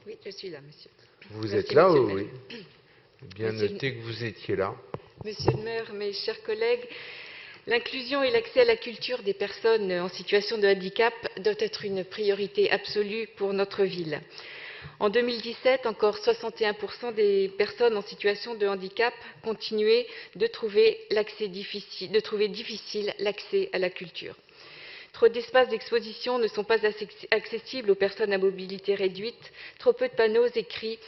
Oui, je suis là, monsieur. Vous Merci, êtes là, monsieur le oui. Bien Monsieur le- noté que vous étiez là. Monsieur le maire, mes chers collègues, l'inclusion et l'accès à la culture des personnes en situation de handicap doit être une priorité absolue pour notre ville. En 2017, encore 61% des personnes en situation de handicap continuaient de trouver difficile l'accès à la culture. Trop d'espaces d'exposition ne sont pas accessibles aux personnes à mobilité réduite, trop peu de panneaux écrits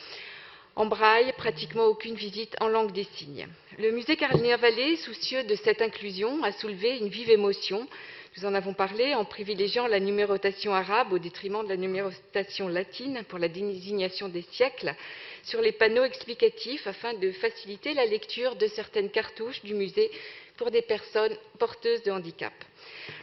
en braille, pratiquement aucune visite en langue des signes. Le musée Carnier-Vallée, soucieux de cette inclusion, a soulevé une vive émotion. Nous en avons parlé en privilégiant la numérotation arabe au détriment de la numérotation latine pour la désignation des siècles sur les panneaux explicatifs afin de faciliter la lecture de certaines cartouches du musée pour des personnes porteuses de handicap.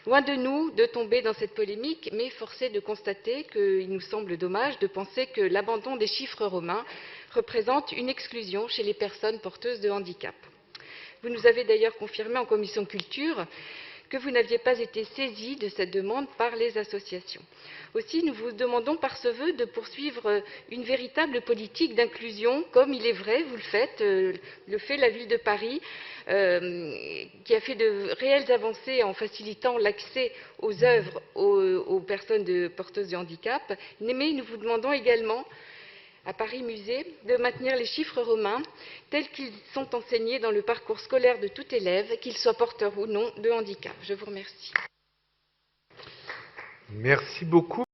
Loin de nous de tomber dans cette polémique, mais force est de constater qu'il nous semble dommage de penser que l'abandon des chiffres romains représente une exclusion chez les personnes porteuses de handicap. Vous nous avez d'ailleurs confirmé en commission culture que vous n'aviez pas été saisi de cette demande par les associations. Aussi, nous vous demandons par ce vœu de poursuivre une véritable politique d'inclusion, comme il est vrai, vous le faites, le fait la ville de Paris, qui a fait de réelles avancées en facilitant l'accès aux œuvres aux personnes porteuses de handicap. Mais nous vous demandons également, à Paris Musée, de maintenir les chiffres romains tels qu'ils sont enseignés dans le parcours scolaire de tout élève, qu'il soit porteur ou non de handicap. Je vous remercie. Merci beaucoup.